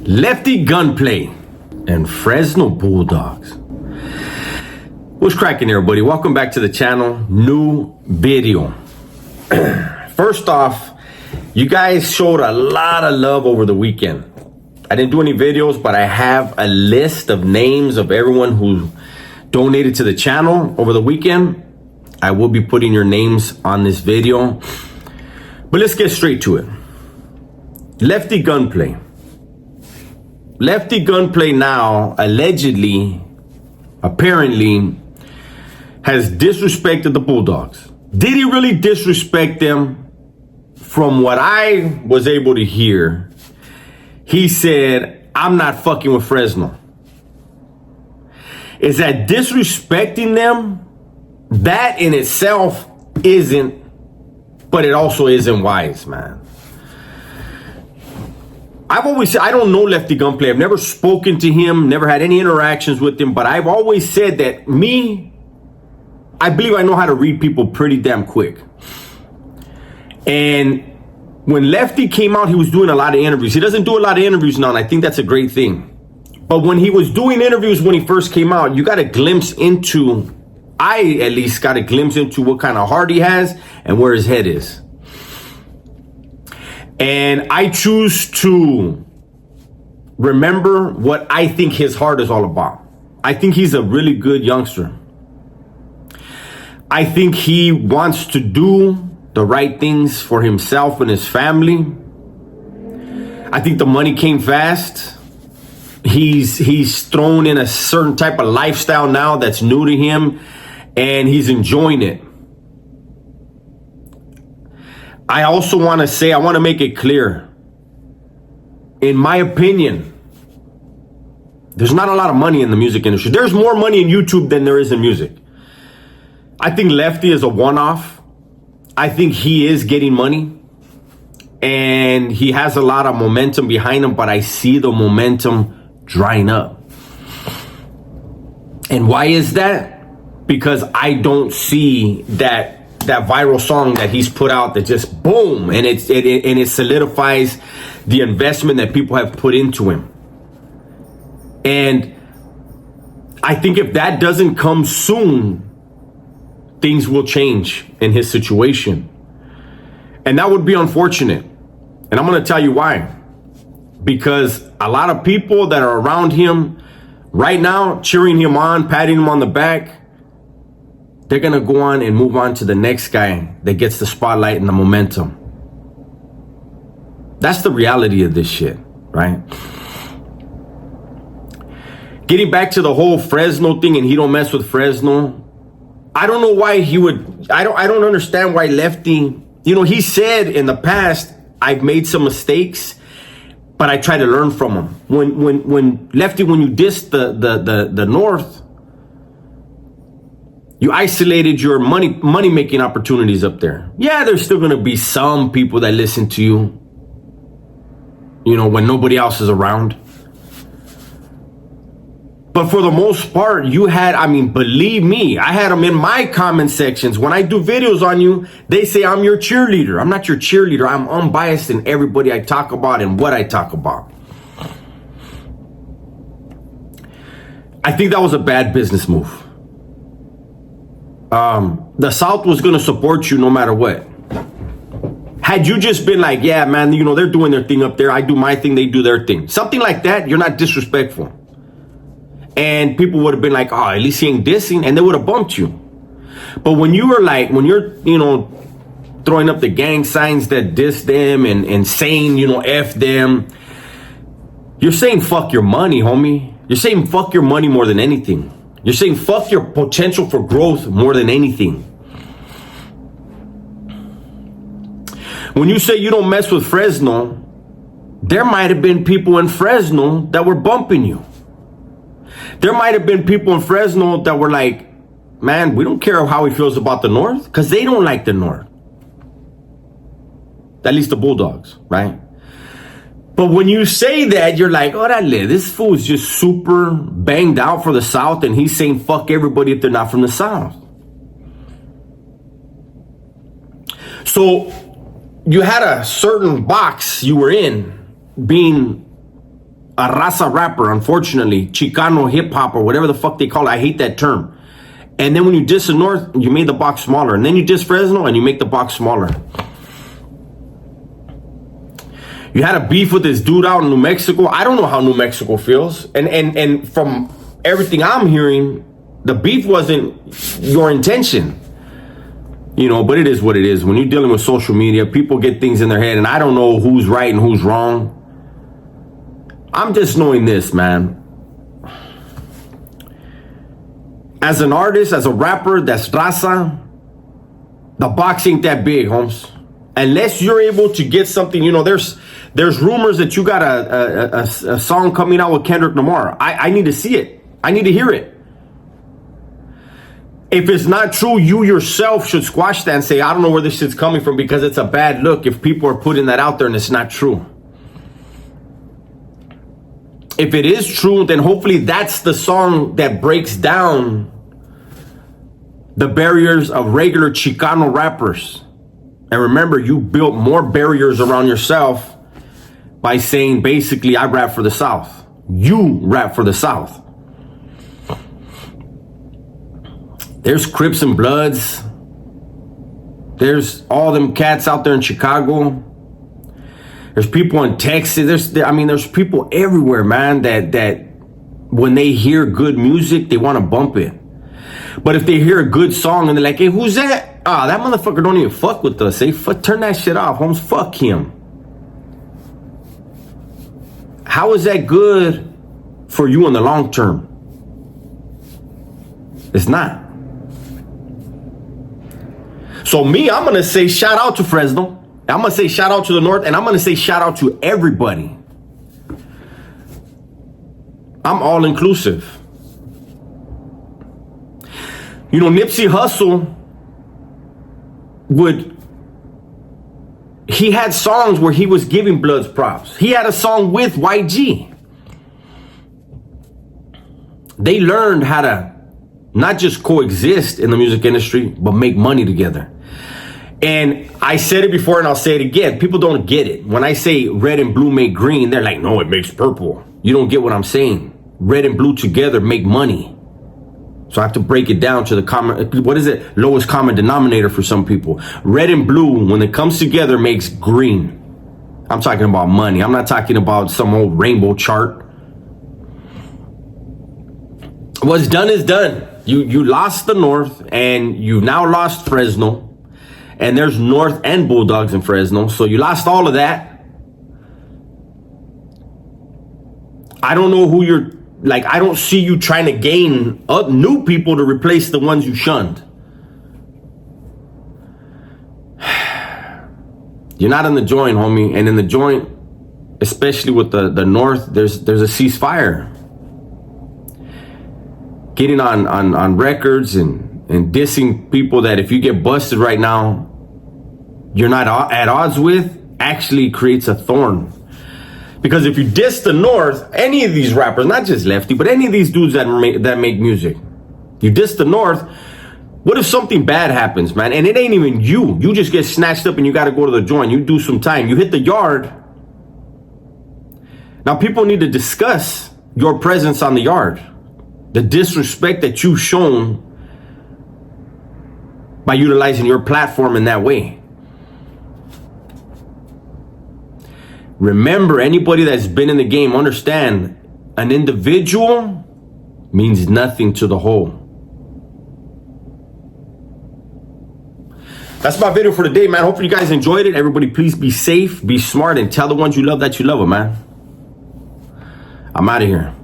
Lefty Gunplay and Fresno Bulldogs. What's cracking, everybody? Welcome back to the channel. New video. First off, you guys showed a lot of love over the weekend. I didn't do any videos, but I have a list of names of everyone who donated to the channel over the weekend. I will be putting your names on this video. But let's get straight to it. Lefty Gunplay. Lefty Gunplay now allegedly, apparently, has disrespected the Bulldogs. Did he really disrespect them? From what I was able to hear, he said, "I'm not fucking with Fresno." Is that disrespecting them? That in itself isn't, but it also isn't wise, man. I've always said, I don't know Lefty Gunplay. I've never spoken to him, never had any interactions with him, but I've always said that I believe I know how to read people pretty damn quick. And when Lefty came out, he was doing a lot of interviews. He doesn't do a lot of interviews now, and I think that's a great thing. But when he was doing interviews when he first came out, you got a glimpse into, I at least got a glimpse into what kind of heart he has and where his head is. And I choose to remember what I think his heart is all about. I think he's a really good youngster. I think he wants to do the right things for himself and his family. I think the money came fast. He's thrown in a certain type of lifestyle now that's new to him, and he's enjoying it. I also want to say, I want to make it clear. In my opinion, there's not a lot of money in the music industry. There's more money in YouTube than there is in music. I think Lefty is a one-off. I think he is getting money. And he has a lot of momentum behind him, but I see the momentum drying up. And why is that? Because I don't see that viral song that he's put out that just boom, and it solidifies the investment that people have put into him. And I think if that doesn't come soon, things will change in his situation. And that would be unfortunate. And I'm going to tell you why. Because a lot of people that are around him right now, cheering him on, patting him on the back, they're going to go on and move on to the next guy that gets the spotlight and the momentum. That's the reality of this shit, right? Getting back to the whole Fresno thing, and he don't mess with Fresno. I don't know why he would. I don't understand why Lefty, he said in the past, I've made some mistakes, but I try to learn from him. When Lefty, when you dissed the North, you isolated your money making opportunities up there. Yeah, there's still going to be some people that listen to you, when nobody else is around. But for the most part, believe me, I had them in my comment sections. When I do videos on you, they say I'm your cheerleader. I'm not your cheerleader. I'm unbiased in everybody I talk about and what I talk about. I think that was a bad business move. The South was going to support you no matter what. Had you just been like, yeah, man, they're doing their thing up there. I do my thing. They do their thing. Something like that. You're not disrespectful. And people would have been like, oh, at least he ain't dissing. And they would have bumped you. But when you're throwing up the gang signs that diss them and saying, F them, you're saying fuck your money, homie. You're saying fuck your money more than anything. You're saying fuck your potential for growth more than anything. When you say you don't mess with Fresno, there might have been people in Fresno that were bumping you. There might have been people in Fresno that were like, man, we don't care how he feels about the North, because they don't like the North. At least the Bulldogs, right? But when you say that, you're like, orale, this fool is just super banged out for the South, and he's saying fuck everybody if they're not from the South. So you had a certain box you were in, being a raza rapper, unfortunately, Chicano hip hop or whatever the fuck they call it. I hate that term. And then when you diss the North, you made the box smaller. And then you diss Fresno and you make the box smaller. You had a beef with this dude out in New Mexico. I don't know how New Mexico feels. And from everything I'm hearing, the beef wasn't your intention. You know, but it is what it is. When you're dealing with social media, people get things in their head, and I don't know who's right and who's wrong. I'm just knowing this, man. As an artist, as a rapper, that's raza, the box ain't that big, Holmes. Unless you're able to get something, you know, there's rumors that you got a song coming out with Kendrick Lamar. I need to see it. I need to hear it. If it's not true, you yourself should squash that and say, I don't know where this shit's coming from, because it's a bad look if people are putting that out there and it's not true. If it is true, then hopefully that's the song that breaks down the barriers of regular Chicano rappers. And remember, you built more barriers around yourself by saying, basically, I rap for the South. You rap for the South. There's Crips and Bloods. There's all them cats out there in Chicago. There's people in Texas. There's people everywhere, man, that when they hear good music, they want to bump it. But if they hear a good song and they're like, hey, who's that? Ah, that motherfucker don't even fuck with us. Turn that shit off, Holmes. Fuck him. How is that good for you in the long term? It's not. So me, I'm going to say shout out to Fresno. I'm going to say shout out to the North, and I'm going to say shout out to everybody. I'm all inclusive. You know, Nipsey Hussle he had songs where he was giving Bloods props. He had a song with YG. They learned how to not just coexist in the music industry, but make money together. And I said it before and I'll say it again. People don't get it. When I say red and blue make green, they're like, no, it makes purple. You don't get what I'm saying. Red and blue together make money. So I have to break it down to the lowest common denominator for some people. Red and blue, when it comes together, makes green. I'm talking about money. I'm not talking about some old rainbow chart. What's done is done. You lost the North, and you now lost Fresno. And there's North and Bulldogs in Fresno. So you lost all of that. I don't know who you're... Like, I don't see you trying to gain up new people to replace the ones you shunned. You're not in the joint, homie. And in the joint, especially with the North, there's a ceasefire. Getting on records and dissing people that if you get busted right now, you're not at odds with, actually creates a thorn. Because if you diss the North, any of these rappers, not just Lefty, but any of these dudes that make music, you diss the North, what if something bad happens, man? And it ain't even you. You just get snatched up and you got to go to the joint. You do some time. You hit the yard. Now people need to discuss your presence on the yard. The disrespect that you've shown by utilizing your platform in that way. Remember, anybody that's been in the game, understand, an individual means nothing to the whole. That's my video for today, man. Hopefully you guys enjoyed it. Everybody, please be safe, be smart, and tell the ones you love that you love them, man. I'm out of here.